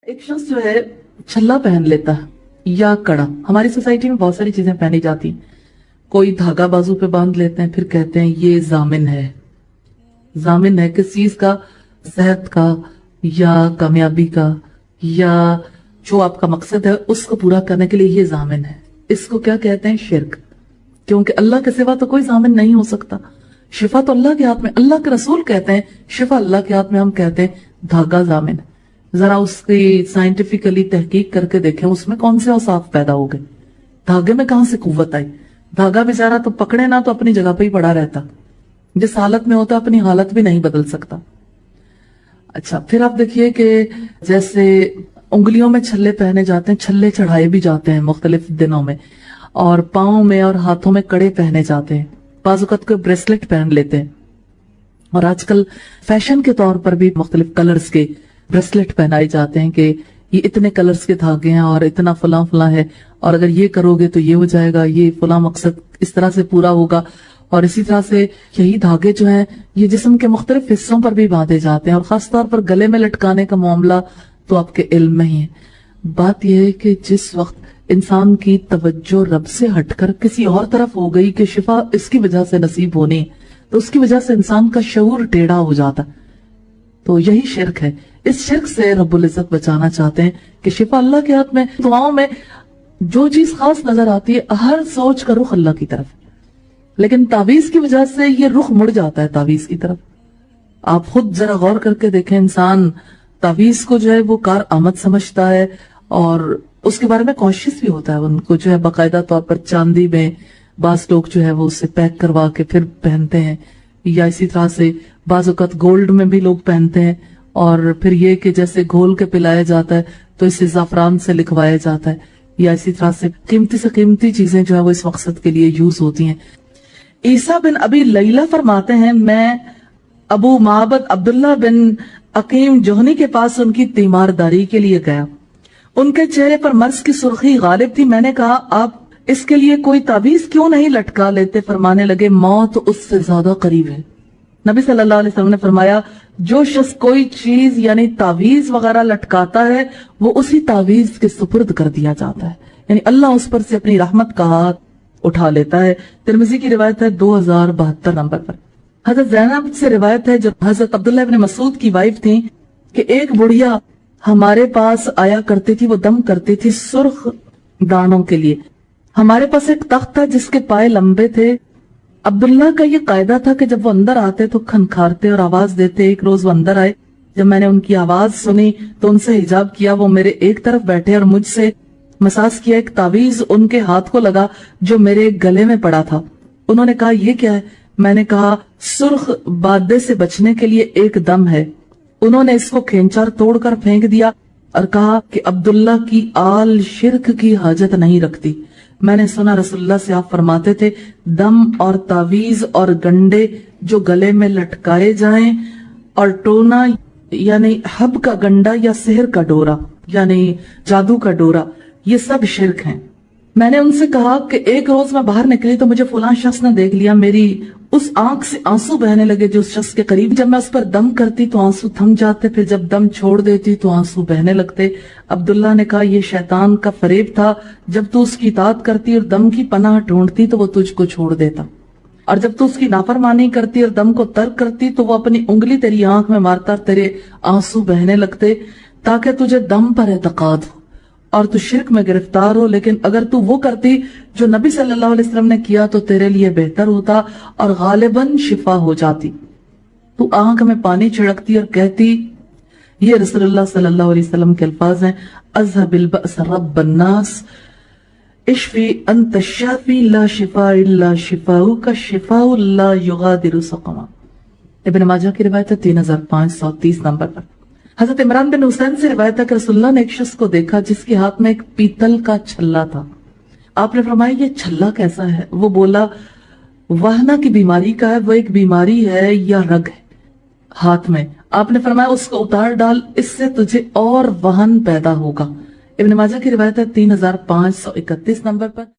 एक शख्स जो है छल्ला पहन लेता है या कड़ा। हमारी सोसाइटी में बहुत सारी चीजें पहनी जाती हैं। कोई धागा बाजू पे बांध लेते हैं, फिर कहते हैं ये जामिन है। जामिन है किस चीज का? सेहत का या कामयाबी का या जो आपका मकसद है उसको पूरा करने के लिए ये जामिन है। इसको क्या कहते हैं? शिर्क। क्योंकि अल्लाह के सिवा तो कोई जामिन नहीं हो सकता। शिफा तो अल्लाह के हाथ में, अल्लाह के रसूल कहते हैं शिफा अल्लाह के हाथ में, हम कहते हैं धागा जामिन। जरा उसकी साइंटिफिकली तहकीक करके देखें उसमें कौन से औसाफ पैदा हो गए। धागे में कहां से कुव्वत आई? धागा बेचारा तो पकड़े ना तो अपनी जगह पे ही पड़ा रहता, जिस हालत में होता अपनी हालत भी नहीं बदल सकता। अच्छा, फिर आप देखिए कि जैसे उंगलियों में छल्ले पहने जाते हैं, छल्ले चढ़ाए भी जाते हैं मुख्तलिफ दिनों में, और पाँव में और हाथों में कड़े पहने जाते हैं, बाजुकत को ब्रेसलेट पहन लेते हैं, और आजकल फैशन के तौर पर भी मुख्तलिफ कलर्स के ब्रेसलेट पहनाए जाते हैं कि ये इतने कलर्स के धागे हैं और इतना फला फला है, और अगर ये करोगे तो ये हो जाएगा, ये फला मकसद इस तरह से पूरा होगा। और इसी तरह से यही धागे जो हैं ये जिस्म के मुख्तलिफ हिस्सों पर भी बांधे जाते हैं, और खासतौर पर गले में लटकाने का मामला तो आपके इल्म में ही है। बात यह है कि जिस वक्त इंसान की तवज्जो रब से हटकर किसी और तरफ हो गई कि शिफा इसकी वजह से नसीब होनी, तो उसकी वजह से इंसान का शऊर टेढ़ा हो जाता। तो यही शिर्क है। इस शिर्क से रब्बुल इज्जत बचाना चाहते हैं कि शिफा अल्लाह के हाथ में। दुआओं में जो चीज खास नजर आती है, हर सोच का रुख अल्लाह की तरफ, लेकिन तावीज की वजह से ये रुख मुड़ जाता है तावीज की तरफ। आप खुद जरा गौर करके देखें, इंसान तावीज को जो है वो कार आमद समझता है और उसके बारे में कॉन्शियस भी होता है। उनको जो है बाकायदा तौर पर चांदी में बाज लोग जो है वो उसे पैक करवा के फिर पहनते हैं, या इसी तरह से बाजुकत गोल्ड में भी लोग पहनते हैं, और फिर ये कि जैसे घोल के पिलाया जाता है तो इसे जाफरान से लिखवाया जाता है, या इसी तरह से कीमती चीजें जो है वो इस मकसद के लिए यूज होती हैं। ईसा बिन अबी लैला फरमाते हैं, मैं अबू माबद अब्दुल्ला बिन अकीम जोहनी के पास उनकी तीमारदारी के लिए गया। उनके चेहरे पर मर्ज की सुर्खी गालिब थी। मैंने कहा, आप इसके लिए कोई ताबीज क्यों नहीं लटका लेते? फरमाने लगे, मौत उससे ज्यादा करीब है। नबी सल्लल्लाहु अलैहि वसल्लम ने फरमाया, जो शख्स कोई चीज यानी तावीज वगैरह लटकाता है वो उसी तावीज के सुपुर्द कर दिया जाता है, यानी अल्लाह उस पर से अपनी रहमत का हाथ उठा लेता है। तिरमिजी की रिवायत है 2072 नंबर पर। हजरत ज़ैनब से रिवायत है, जो हजरत अब्दुल्लाह इब्न मसूद की वाइफ थी, कि एक बुढ़िया हमारे पास आया करती थी, वो दम करती थी सुर्ख दानों के लिए। हमारे पास एक तख्त था जिसके पाए लंबे थे। अब्दुल्ला का ये कायदा था कि जब वो अंदर आते तो खनखारते और आवाज देते। एक रोज वो अंदर आए, जब मैंने उनकी आवाज सुनी तो उनसे हिजाब किया, वो मेरे एक तरफ बैठे और मुझसे मसाज किया। एक तावीज उनके हाथ को लगा जो मेरे गले में पड़ा था। उन्होंने कहा, ये क्या है? मैंने कहा, सुर्ख बादे से बचने के लिए एक दम है। उन्होंने इसको खेंचार तोड़कर फेंक दिया और कहा कि अब्दुल्ला की आल शिर्क की हाजत नहीं रखती। मैंने सुना रसूलुल्लाह से आप फरमाते थे, दम और तावीज और गंडे जो गले में लटकाए जाएं, और टोना यानी हब का गंडा या सिहर का डोरा यानी जादू का डोरा, ये सब शिर्क हैं। मैंने उनसे कहा कि एक रोज मैं बाहर निकली तो मुझे फलां शख्स ने देख लिया। मेरी उस आंख से आंसू बहने लगे जो उस शख्स के करीब। जब मैं उस पर दम करती तो आंसू थम जाते, फिर जब दम छोड़ देती तो आंसू बहने लगते। अब्दुल्ला ने कहा, यह शैतान का फरेब था। जब तू उसकी इताअत करती और दम की पनाह ढूंढती तो वो तुझको छोड़ देता, और जब तू उसकी नाफरमानी करती और दम को तर्क करती तो वो अपनी उंगली तेरी आंख में मारता, तेरे आंसू बहने लगते, ताकि तुझे दम पर एतकाद हो और तू शिर्क में गिरफ्तार हो। लेकिन अगर तू वो करती जो नबी सल्लल्लाहु अलैहि वसल्लम ने किया तो तेरे लिए बेहतर होता और गालिबन शिफा हो जाती। तू आंख में पानी छिड़कती और कहती, ये रसूलुल्लाह सल्लल्लाहु अलैहि वसल्लम के अल्फाज हैं, अज़हबिल बअस रब्बन नास इश्फी अंत शाफी ला शिफा इल्ला शिफाउका शिफाउ ला युगादिरु सक़मा। इब्न माजा की रिवायत है 3530 नंबर पर। हजरत इमरान बिन हुसैन से रिवायत है कि रसूलुल्लाह ने एक शख्स को देखा जिसके हाथ में एक पीतल का छल्ला था। आपने फरमाया, ये छल्ला कैसा है? वो बोला, वाहना की बीमारी का है। वो एक बीमारी है या रग है हाथ में। आपने फरमाया, उसको उतार डाल, इससे तुझे और वहन पैदा होगा। इब्न माजा की रिवायत है 3531 नंबर पर।